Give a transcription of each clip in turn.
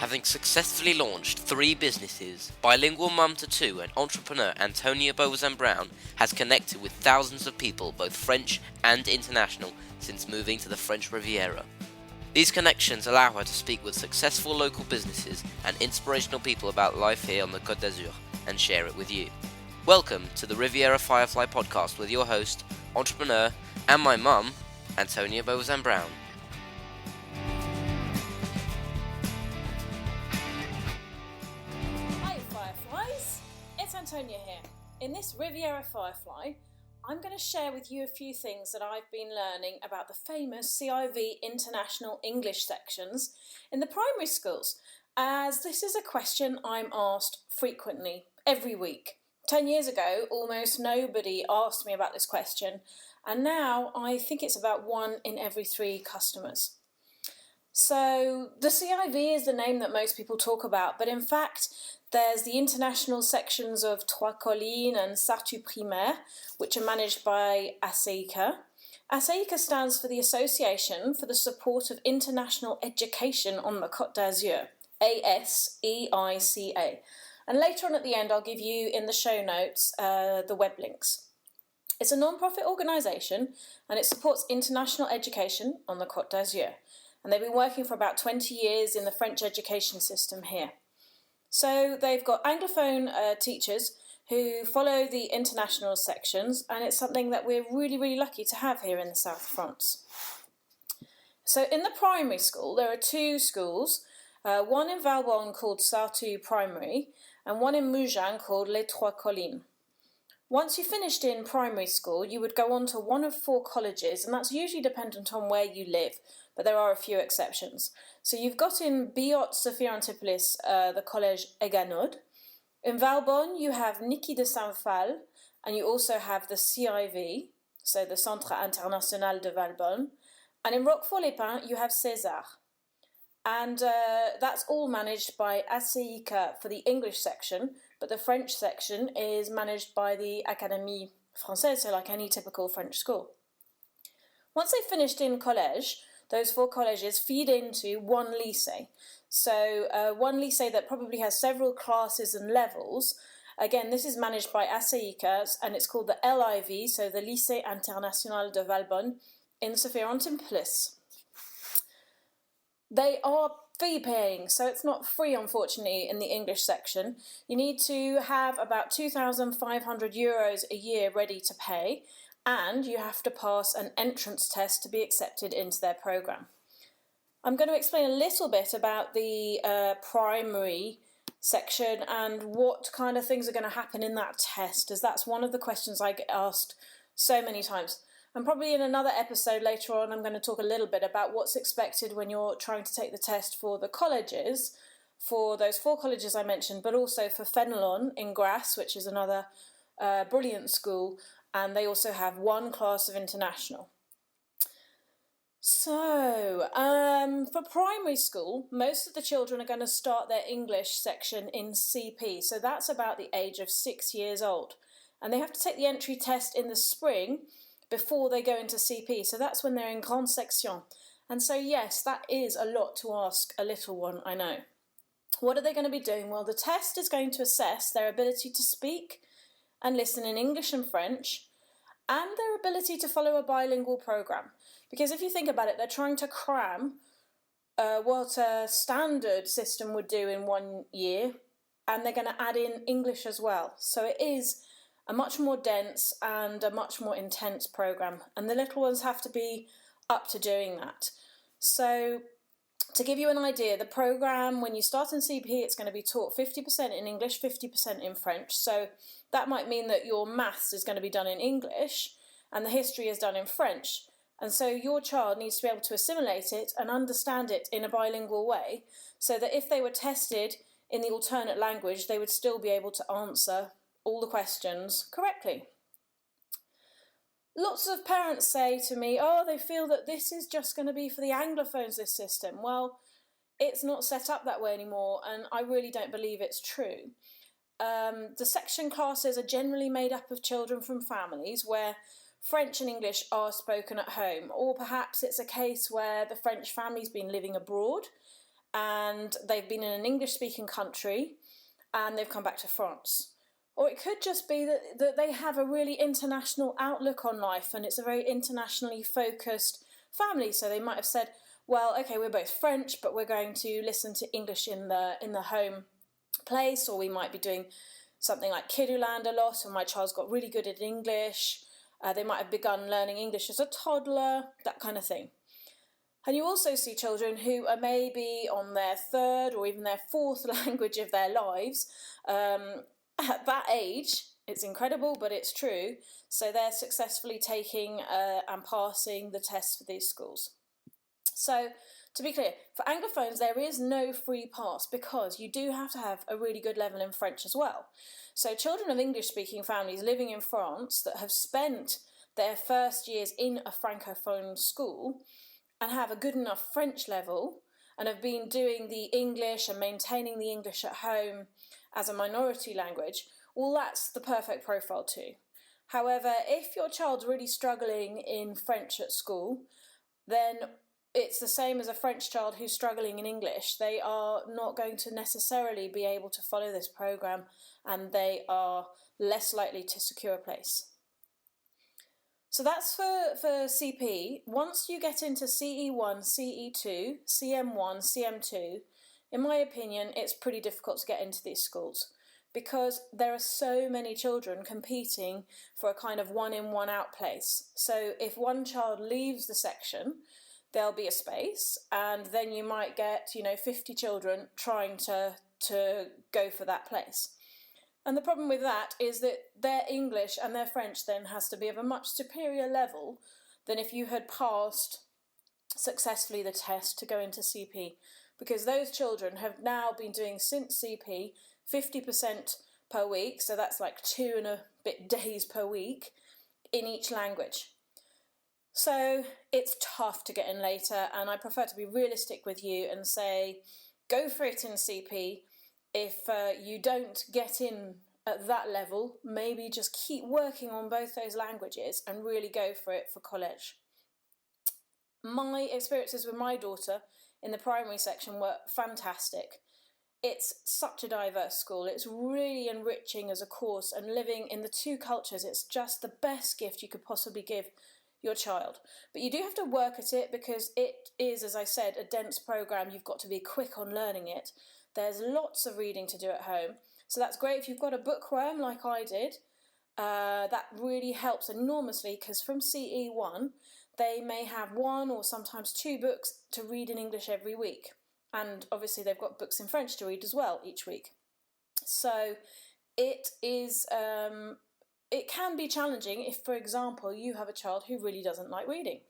Having successfully launched 3 businesses, bilingual mum to 2 and entrepreneur Antonia Brown has connected with thousands of people, both French and international, since moving to the French Riviera. These connections allow her to speak with successful local businesses and inspirational people about life here on the Côte d'Azur and share it with you. Welcome to the Riviera Firefly podcast with your host, entrepreneur, and my mum, Antonia Brown. Antonia here. In this Riviera Firefly, I'm going to share with you a few things that I've been learning about the famous CIV International English sections in the primary schools, as this is a question I'm asked frequently, every week. 10 years ago, almost nobody asked me about this question, and now I think it's about 1 in every 3 customers. So the CIV is the name that most people talk about, but in fact, there's the international sections of Trois Collines and Sartoux Primaire, which are managed by ASEICA. ASEICA stands for the Association for the Support of International Education on the Côte d'Azur, ASEICA. And later on at the end, I'll give you in the show notes the web links. It's a non-profit organisation and it supports international education on the Côte d'Azur. And they've been working for about 20 years in the French education system here. So they've got Anglophone teachers who follow the international sections, and it's something that we're really lucky to have here in the south of France. So in the primary school, there are 2 schools, one in Valbonne called Sartoux Primary, and one in Mougins called Les Trois Collines. Once you finished in primary school, you would go on to one of 4 colleges, and that's usually dependent on where you live, but there are a few exceptions. So you've got in Biot, Sophia Antipolis, the Collège Eganode. In Valbonne, you have Niki de Phalle, and you also have the CIV, so the Centre International de Valbonne. And in Roquefort, you have César. And that's all managed by ASEICA for the English section, but the French section is managed by the Academie Française, so like any typical French school. Once they've finished in Collège, those 4 colleges feed into one lycée. So one lycée that probably has several classes and levels. Again, this is managed by ASEICA and it's called the LIV, so the Lycée International de Valbonne in Sophia Antipolis. They are fee-paying, so it's not free, unfortunately, in the English section. You need to have about €2,500 a year ready to pay, and you have to pass an entrance test to be accepted into their programme. I'm going to explain a little bit about the primary section and what kind of things are going to happen in that test, as that's one of the questions I get asked so many times. And probably in another episode later on, I'm going to talk a little bit about what's expected when you're trying to take the test for the colleges, for those 4 colleges I mentioned, but also for Fenelon in Grasse, which is another brilliant school, and they also have 1 class of international. So, for primary school, most of the children are going to start their English section in CP, so that's about the age of 6 years old. And they have to take the entry test in the spring before they go into CP, so that's when they're in grande section. And so yes, that is a lot to ask a little one, I know. What are they going to be doing? Well, the test is going to assess their ability to speak and listen in English and French, and their ability to follow a bilingual programme. Because if you think about it, they're trying to cram what a standard system would do in 1 year, and they're going to add in English as well. So it is a much more dense and a much more intense programme, and the little ones have to be up to doing that. So to give you an idea, the programme, when you start in CP, it's going to be taught 50% in English, 50% in French. So that might mean that your maths is going to be done in English and the history is done in French. And so your child needs to be able to assimilate it and understand it in a bilingual way, so that if they were tested in the alternate language, they would still be able to answer all the questions correctly. Lots of parents say to me, they feel that this is just going to be for the Anglophones, this system. Well, it's not set up that way anymore, and I really don't believe it's true. The section classes are generally made up of children from families where French and English are spoken at home, or perhaps it's a case where the French family's been living abroad and they've been in an English-speaking country and they've come back to France. Or it could just be that they have a really international outlook on life and it's a very internationally focused family. So they might have said, well, okay, we're both French, but we're going to listen to English in the home place, or we might be doing something like KidooLand a lot, and my child's got really good at English. They might have begun learning English as a toddler, that kind of thing. And you also see children who are maybe on their third or even their fourth language of their lives. At that age, it's incredible, but it's true. So they're successfully taking and passing the tests for these schools. So to be clear, for Anglophones, there is no free pass because you do have to have a really good level in French as well. So children of English-speaking families living in France that have spent their first years in a francophone school and have a good enough French level and have been doing the English and maintaining the English at home as a minority language, well, that's the perfect profile too. However, if your child's really struggling in French at school, then it's the same as a French child who's struggling in English. They are not going to necessarily be able to follow this programme and they are less likely to secure a place. So that's for CP. Once you get into CE1, CE2, CM1, CM2, in my opinion, it's pretty difficult to get into these schools because there are so many children competing for a kind of one-in, one-out place. So if one child leaves the section, there'll be a space, and then you might get, 50 children trying to go for that place. And the problem with that is that their English and their French then has to be of a much superior level than if you had passed successfully the test to go into CP, because those children have now been doing since CP 50% per week, so that's like 2 and a bit days per week in each language. So it's tough to get in later, and I prefer to be realistic with you and say go for it in CP. If you don't get in at that level, maybe just keep working on both those languages and really go for it for College. My experiences with my daughter in the primary section were fantastic. It's such a diverse school. It's really enriching as a course, and living in the two cultures, it's just the best gift you could possibly give your child. But you do have to work at it because it is, as I said, a dense programme. You've got to be quick on learning it. There's lots of reading to do at home. So that's great if you've got a bookworm like I did. That really helps enormously because from CE1 they may have 1 or sometimes 2 books to read in English every week. And obviously they've got books in French to read as well each week. So it is... It can be challenging if, for example, you have a child who really doesn't like reading.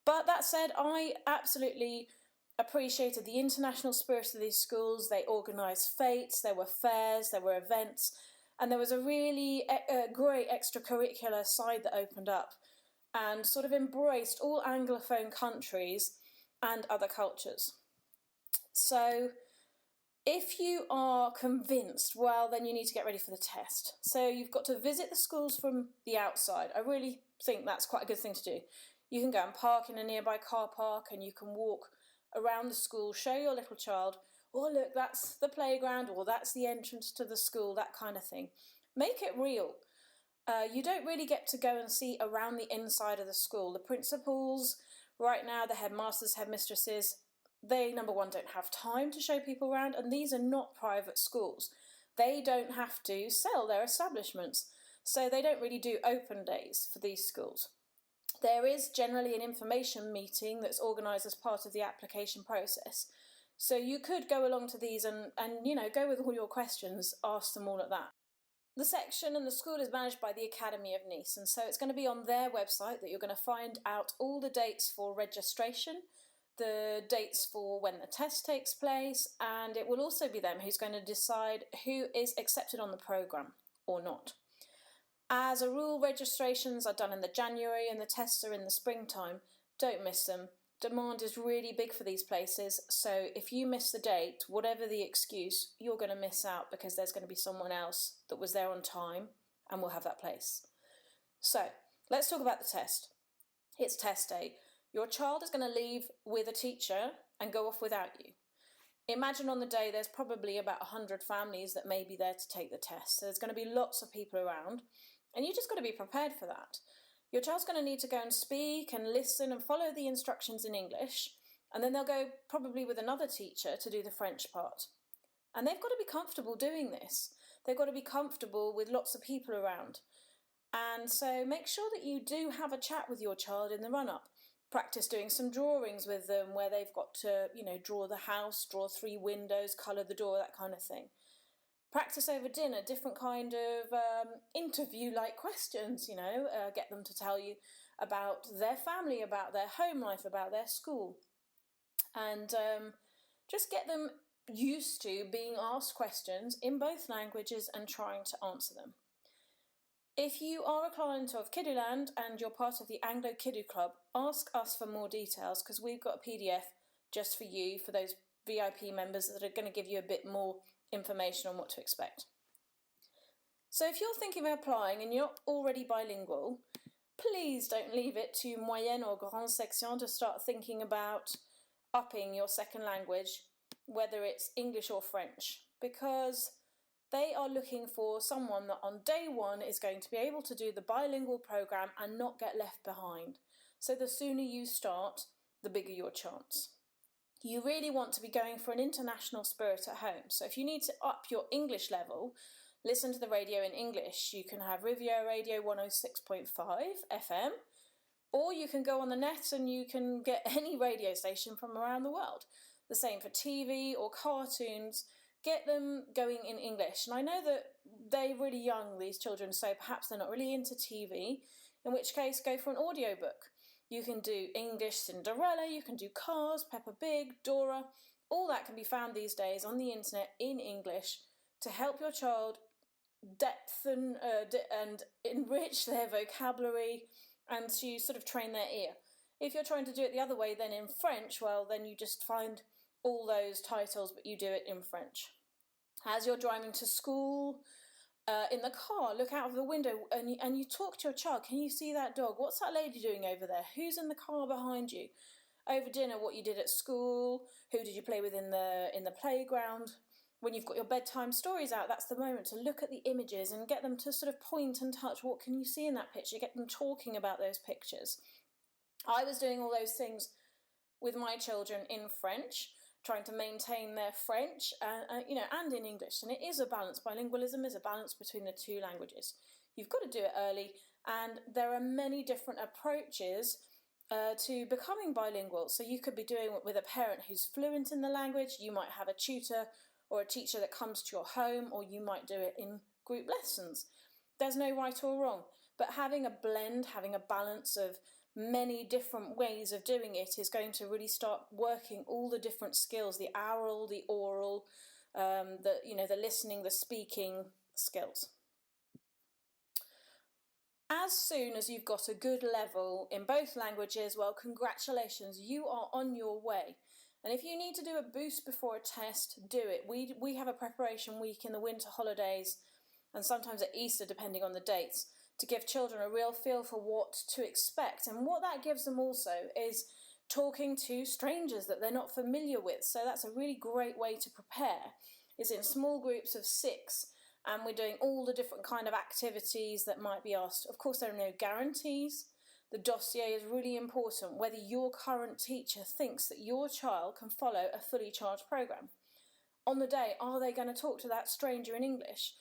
But that said, I absolutely appreciated the international spirit of these schools. They organised fetes, there were fairs, there were events, and there was a really great extracurricular side that opened up and sort of embraced all Anglophone countries and other cultures. So if you are convinced, well, then you need to get ready for the test. So you've got to visit the schools from the outside. I really think that's quite a good thing to do. You can go and park in a nearby car park and you can walk around the school, show your little child, oh, look, that's the playground, or that's the entrance to the school, that kind of thing. Make it real. You don't really get to go and see around the inside of the school. The principals, right now, the headmasters, headmistresses, they, number one, don't have time to show people around, and these are not private schools. They don't have to sell their establishments, so they don't really do open days for these schools. There is generally an information meeting that's organised as part of the application process, so you could go along to these and go with all your questions, ask them all at that. The section and the school is managed by the Academie of Nice, and so it's going to be on their website that you're going to find out all the dates for registration, the dates for when the test takes place, and it will also be them who's going to decide who is accepted on the programme or not. As a rule, registrations are done in the January and the tests are in the springtime. Don't miss them. Demand is really big for these places, so if you miss the date, whatever the excuse, you're going to miss out because there's going to be someone else that was there on time and will have that place. So, let's talk about the test. It's test day. Your child is going to leave with a teacher and go off without you. Imagine on the day there's probably about 100 families that may be there to take the test. So there's going to be lots of people around, and you just got to be prepared for that. Your child's going to need to go and speak and listen and follow the instructions in English, and then they'll go probably with another teacher to do the French part. And they've got to be comfortable doing this. They've got to be comfortable with lots of people around. And so make sure that you do have a chat with your child in the run-up. Practice doing some drawings with them where they've got to, draw the house, draw 3 windows, colour the door, that kind of thing. Practice over dinner, different kind of interview-like questions, get them to tell you about their family, about their home life, about their school. And just get them used to being asked questions in both languages and trying to answer them. If you are a client of KidooLand and you're part of the AngloKidoo Club, ask us for more details because we've got a PDF just for you, for those VIP members that are going to give you a bit more information on what to expect. So if you're thinking of applying and you're not already bilingual, please don't leave it to moyenne or grande section to start thinking about upping your second language, whether it's English or French, because they are looking for someone that on day one is going to be able to do the bilingual programme and not get left behind. So the sooner you start, the bigger your chance. You really want to be going for an international spirit at home. So if you need to up your English level, listen to the radio in English. You can have Riviera Radio 106.5 FM, or you can go on the net and you can get any radio station from around the world. The same for TV or cartoons. Get them going in English. And I know that they're really young, these children, so perhaps they're not really into TV, in which case go for an audiobook. You can do English Cinderella, you can do Cars, Peppa Pig, Dora. All that can be found these days on the internet in English to help your child depthen and enrich their vocabulary and to sort of train their ear. If you're trying to do it the other way, then in French, well, then you just find all those titles, but you do it in French. As you're driving to school, in the car, look out of the window and you talk to your child. Can you see that dog? What's that lady doing over there? Who's in the car behind you? Over dinner, what you did at school, who did you play with in the playground? When you've got your bedtime stories out, that's the moment to look at the images and get them to sort of point and touch. What can you see in that picture? Get them talking about those pictures. I was doing all those things with my children in French, trying to maintain their French, and in English. And it is a balance. Bilingualism is a balance between the two languages. You've got to do it early, and there are many different approaches to becoming bilingual. So you could be doing it with a parent who's fluent in the language. You might have a tutor or a teacher that comes to your home, or you might do it in group lessons. There's no right or wrong, but having a blend, having a balance of many different ways of doing it is going to really start working all the different skills, the oral, the oral, the listening, the speaking skills. As soon as you've got a good level in both languages, well, congratulations, you are on your way. And if you need to do a boost before a test, do it. We have a preparation week in the winter holidays and sometimes at Easter, depending on the dates, to give children a real feel for what to expect. And what that gives them also is talking to strangers that they're not familiar with. So that's a really great way to prepare. It's in small groups of 6, and we're doing all the different kind of activities that might be asked. Of course, there are no guarantees. The dossier is really important, whether your current teacher thinks that your child can follow a fully charged programme. On the day, are they going to talk to that stranger in English?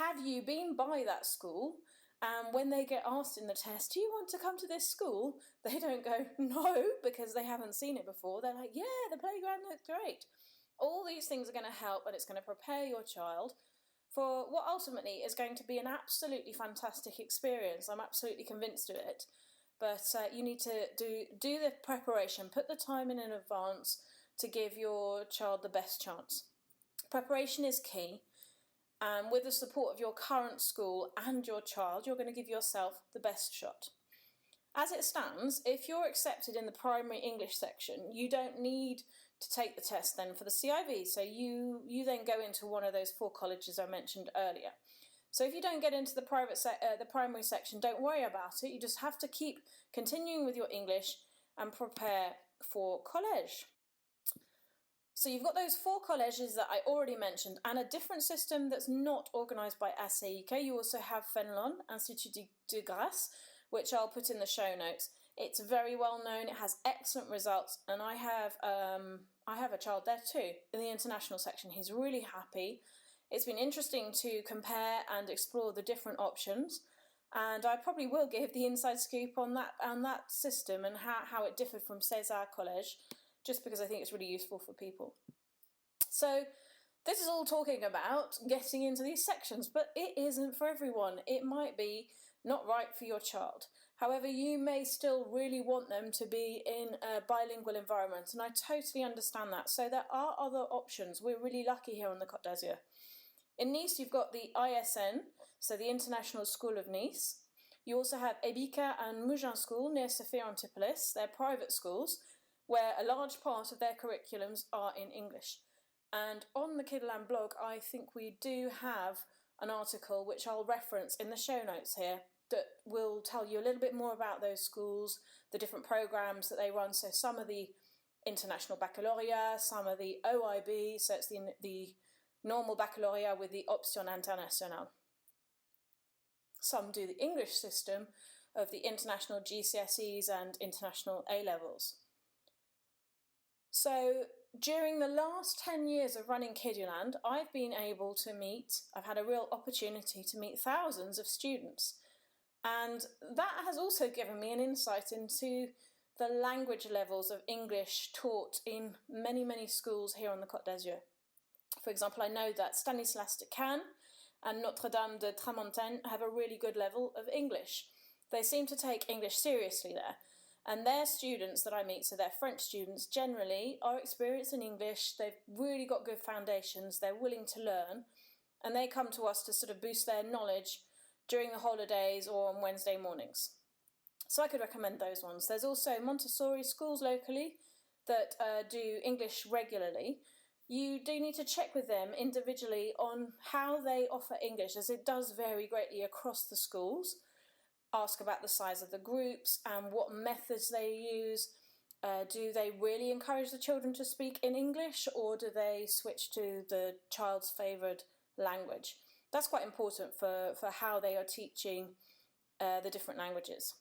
Have you been by that school? And when they get asked in the test, do you want to come to this school? They don't go, no, because they haven't seen it before. They're like, yeah, the playground looks great. All these things are going to help, and it's going to prepare your child for what ultimately is going to be an absolutely fantastic experience. I'm absolutely convinced of it. But you need to do the preparation, put the time in advance to give your child the best chance. Preparation is key. And with the support of your current school and your child, you're going to give yourself the best shot. As it stands, if you're accepted in the primary English section, you don't need to take the test then for the CIV. So you then go into one of those 4 colleges I mentioned earlier. So if you don't get into the primary section, don't worry about it. You just have to keep continuing with your English and prepare for College. So you've got those 4 colleges that I already mentioned, and a different system that's not organised by ASEICA. You also have Fenelon, Institut de Grâce, which I'll put in the show notes. It's very well known, it has excellent results, and I have a child there too, in the international section. He's really happy. It's been interesting to compare and explore the different options, and I probably will give the inside scoop on that system and how it differed from César College, just because I think it's really useful for people. So this is all talking about getting into these sections, but it isn't for everyone. It might be not right for your child. However, you may still really want them to be in a bilingual environment, and I totally understand that. So there are other options. We're really lucky here on the Côte d'Azur. In Nice, you've got the ISN, so the International School of Nice. You also have EBICA and Mougins School near Sophia Antipolis. They're private schools where a large part of their curriculums are in English. And on the KidooLand blog, I think we do have an article which I'll reference in the show notes here that will tell you a little bit more about those schools, the different programs that they run. So some of the International Baccalaureate, some of the OIB, so it's the normal baccalaureate with the Option Internationale. Some do the English system of the international GCSEs and international A-levels. So during the last 10 years of running KidooLand, I've had a real opportunity to meet thousands of students. And that has also given me an insight into the language levels of English taught in many, many schools here on the Côte d'Azur. For example, I know that Stanislas de Cannes and Notre Dame de Tramontane have a really good level of English. They seem to take English seriously there. And their students that I meet, so their French students, generally are experienced in English. They've really got good foundations. They're willing to learn. And they come to us to sort of boost their knowledge during the holidays or on Wednesday mornings. So I could recommend those ones. There's also Montessori schools locally that do English regularly. You do need to check with them individually on how they offer English, as it does vary greatly across the schools. Ask about the size of the groups and what methods they use. Do they really encourage the children to speak in English, or do they switch to the child's favoured language? That's quite important for how they are teaching the different languages.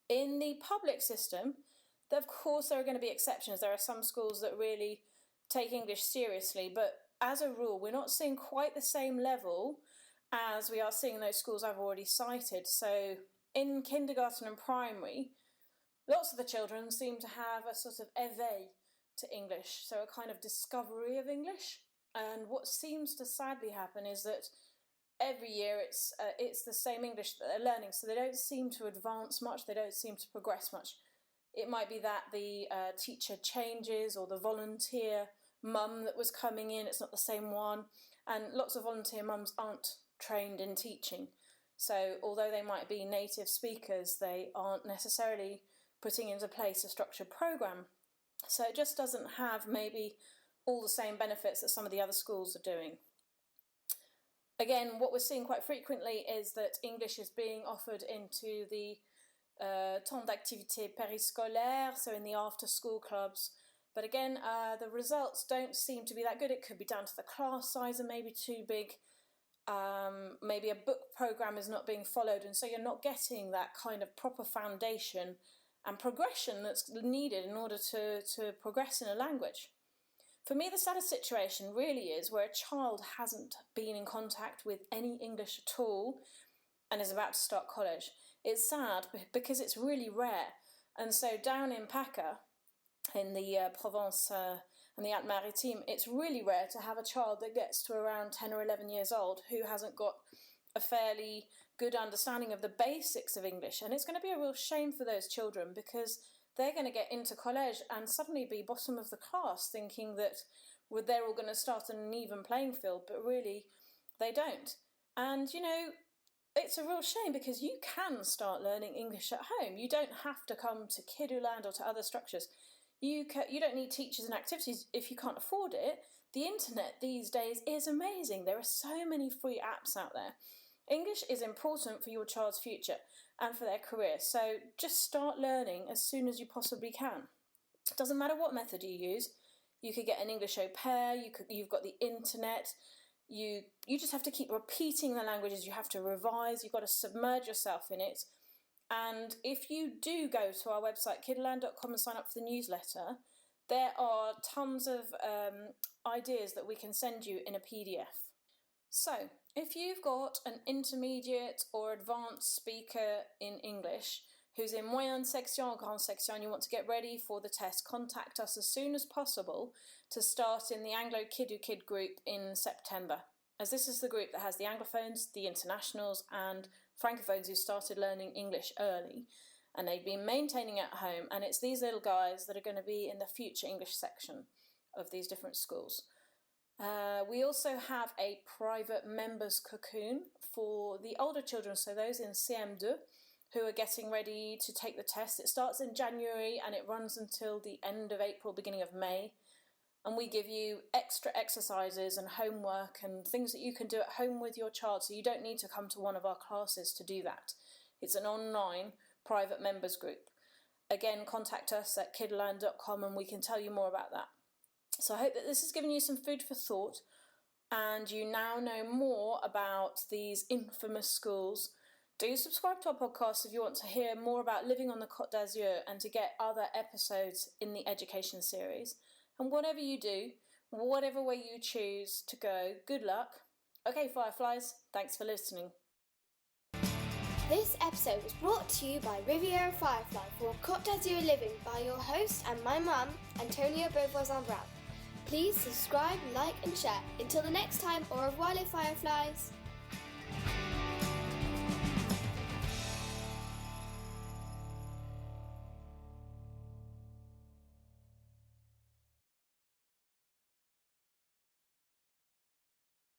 In the public system, of course there are going to be exceptions. There are some schools that really take English seriously, but as a rule we're not seeing quite the same level as we are seeing in those schools I've already cited. So in kindergarten and primary, lots of the children seem to have a sort of éveil to English, so a kind of discovery of English. And what seems to sadly happen is that every year it's the same English that they're learning, so they don't seem to advance much, they don't seem to progress much. It might be that the teacher changes, or the volunteer mum that was coming in, it's not the same one, and lots of volunteer mums aren't trained in teaching. So although they might be native speakers, they aren't necessarily putting into place a structured programme. So it just doesn't have maybe all the same benefits that some of the other schools are doing. Again, what we're seeing quite frequently is that English is being offered into the temps d'activité périscolaire, so in the after-school clubs. But again, the results don't seem to be that good. It could be down to the class size and maybe too big. Maybe a book programme is not being followed, and so you're not getting that kind of proper foundation and progression that's needed in order to progress in a language. For me, the saddest situation really is where a child hasn't been in contact with any English at all and is about to start college. It's sad because it's really rare. And so down in PACA, in the Provence and the Alpes-Maritimes, it's really rare to have a child that gets to around 10 or 11 years old who hasn't got a fairly good understanding of the basics of English. And it's going to be a real shame for those children, because they're going to get into College and suddenly be bottom of the class, thinking that they're all going to start on an even playing field, but really they don't. And, you know, it's a real shame, because you can start learning English at home. You don't have to come to KidooLand or to other structures. You don't need teachers and activities if you can't afford it. The internet these days is amazing. There are so many free apps out there. English is important for your child's future and for their career, so just start learning as soon as you possibly can. It doesn't matter what method you use. You could get an English au pair, you've got the internet. You just have to keep repeating the languages, you have to revise, you've got to submerge yourself in it. And if you do go to our website, KidooLand.com, and sign up for the newsletter, there are tons of ideas that we can send you in a PDF. So, if you've got an intermediate or advanced speaker in English who's in moyenne section or grande section and you want to get ready for the test, contact us as soon as possible to start in the AngloKidoo Kid group in September, as this is the group that has the Anglophones, the Internationals and Francophones who started learning English early, and they've been maintaining it at home, and it's these little guys that are going to be in the future English section of these different schools. We also have a private members cocoon for the older children, so those in CM2 who are getting ready to take the test. It starts in January and it runs until the end of April, beginning of May. And we give you extra exercises and homework and things that you can do at home with your child, so you don't need to come to one of our classes to do that. It's an online private members group. Again, contact us at KidooLand.com and we can tell you more about that. So I hope that this has given you some food for thought and you now know more about these infamous schools. Do subscribe to our podcast if you want to hear more about living on the Côte d'Azur and to get other episodes in the education series. And whatever you do, whatever way you choose to go, good luck. Okay, Fireflies, thanks for listening. This episode was brought to you by Riviera Firefly for Côte d'Azur Living by your host and my mum, Antonia Beauvoisin-Brown. Please subscribe, like and share. Until the next time, au revoir les Fireflies.